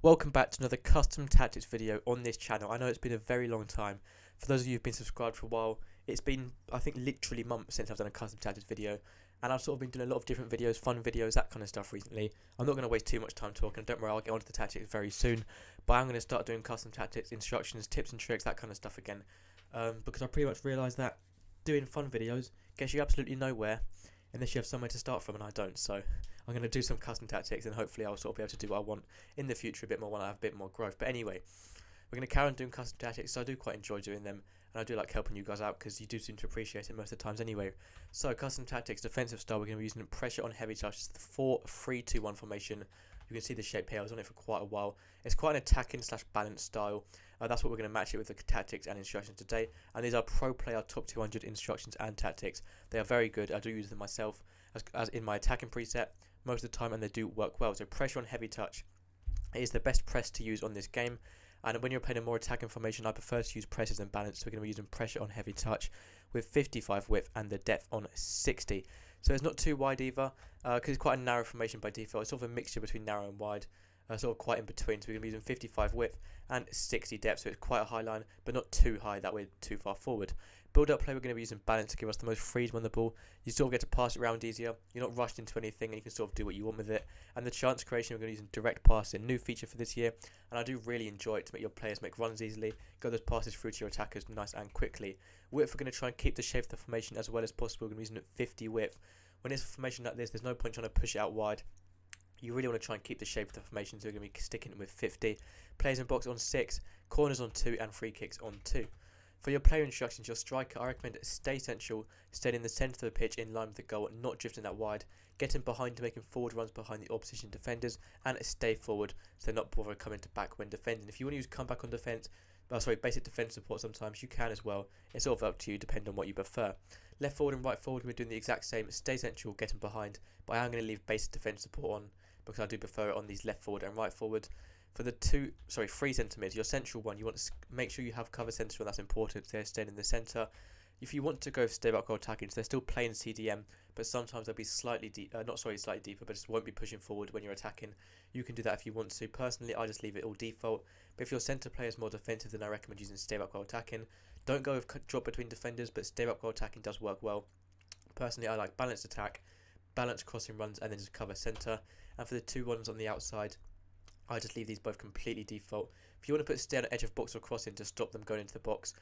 Welcome back to another custom tactics video on this channel. I know it's been a very long time. For those of you who've been subscribed for a while, it's been, I think, literally months since I've done a custom tactics video. And I've sort of been doing a lot of different videos, fun videos, that kind of stuff recently. I'm not going to waste too much time talking. Don't worry, I'll get onto the tactics very soon. But I'm going to start doing custom tactics, instructions, tips and tricks, that kind of stuff again. Because I pretty much realised that doing fun videos gets you absolutely nowhere unless you have somewhere to start from, and I don't. So I'm going to do some custom tactics, and hopefully I'll sort of be able to do what I want in the future a bit more when I have a bit more growth. But anyway, we're going to carry on doing custom tactics, so I do quite enjoy doing them, and I do like helping you guys out because you do seem to appreciate it most of the times anyway. So custom tactics, defensive style, we're going to be using pressure on heavy touch. It's the 4-3-2-1 formation. You can see the shape here. I was on it for quite a while. It's quite an attacking / balanced style. That's what we're going to match it with the tactics and instructions today. And these are pro player top 200 instructions and tactics. They are very good. I do use them myself as in my attacking preset most of the time, and they do work well. So pressure on heavy touch is the best press to use on this game. And when you're playing a more attacking formation, I prefer to use presses and balance. So we're going to be using pressure on heavy touch with 55 width and the depth on 60. So it's not too wide either, because it's quite a narrow formation by default. It's sort of a mixture between narrow and wide, sort of quite in between. So we're going to be using 55 width and 60 depth, so it's quite a high line, but not too high, that way too far forward. Build-up play, we're going to be using balance to give us the most freedom on the ball. You sort of get to pass it around easier. You're not rushed into anything, and you can sort of do what you want with it. And the chance creation, we're going to be using direct passing, new feature for this year, and I do really enjoy it to make your players make runs easily, get those passes through to your attackers nice and quickly. Width, we're going to try and keep the shape of the formation as well as possible. We're going to be using 50 width. When it's a formation like this, there's no point trying to push it out wide. You really want to try and keep the shape of the formation, so we're going to be sticking with 50. Players in box on 6, corners on 2, and free kicks on 2. For your player instructions, your striker, I recommend stay central, stay in the centre of the pitch in line with the goal, not drifting that wide, getting behind to making forward runs behind the opposition defenders, and stay forward so they're not bother coming to back when defending. If you want to use comeback on defence, basic defence support sometimes, you can as well. It's sort of up to you, depending on what you prefer. Left forward and right forward, we're doing the exact same, stay central, getting behind, but I am going to leave basic defence support on because I do prefer it on these left forward and right forward. For the 3 centre mids, your central one, you want to make sure you have cover centre, and that's important. They're staying in the centre. If you want to go stay back goal attacking, so they're still playing CDM, but sometimes they'll be slightly deeper, but just won't be pushing forward when you're attacking. You can do that if you want to. Personally, I just leave it all default. But if your centre player is more defensive, then I recommend using stay back goal attacking. Don't go with drop between defenders, but stay back goal attacking does work well. Personally, I like balanced attack, balanced crossing runs, and then just cover centre. And for the 2 ones on the outside, I just leave these both completely default. If you want to put stay on the edge of box or crossing to stop them going into the box,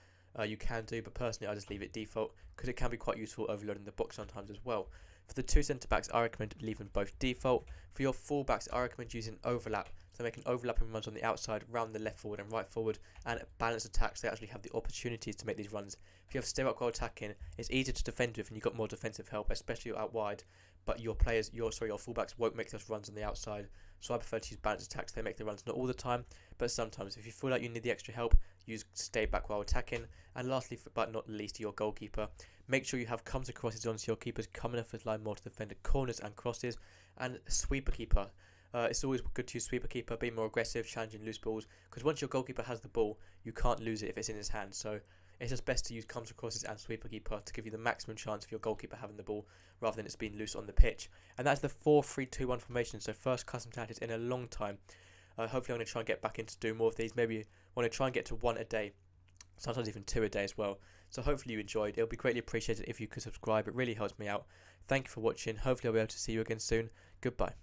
you can do, but personally I just leave it default because it can be quite useful overloading the box sometimes as well. For the 2 centre backs, I recommend leaving both default. For your full backs, I recommend using overlap, so making overlapping runs on the outside, round the left forward and right forward, and balanced attacks. They actually have the opportunities to make these runs. If you have stay up goal attacking, it's easier to defend with, and you've got more defensive help, especially out wide. But your fullbacks won't make those runs on the outside. So I prefer to use balanced attacks. They make the runs not all the time, but sometimes. If you feel like you need the extra help, use stay back while attacking. And lastly, but not least, your goalkeeper. Make sure you have comes and crosses on, so your keeper's coming off his line more to defend the corners and crosses. And sweeper keeper. It's always good to use sweeper keeper, be more aggressive, challenging loose balls. Because once your goalkeeper has the ball, you can't lose it if it's in his hand. So it's just best to use comes and crosses and sweeper keeper to give you the maximum chance of your goalkeeper having the ball rather than it's being loose on the pitch. And that's the 4-3-2-1 formation. So first custom tactics in a long time. Hopefully I'm going to try and get back into doing more of these. Maybe I want to try and get to 1 a day. Sometimes even 2 a day as well. So hopefully you enjoyed. It'll be greatly appreciated if you could subscribe. It really helps me out. Thank you for watching. Hopefully I'll be able to see you again soon. Goodbye.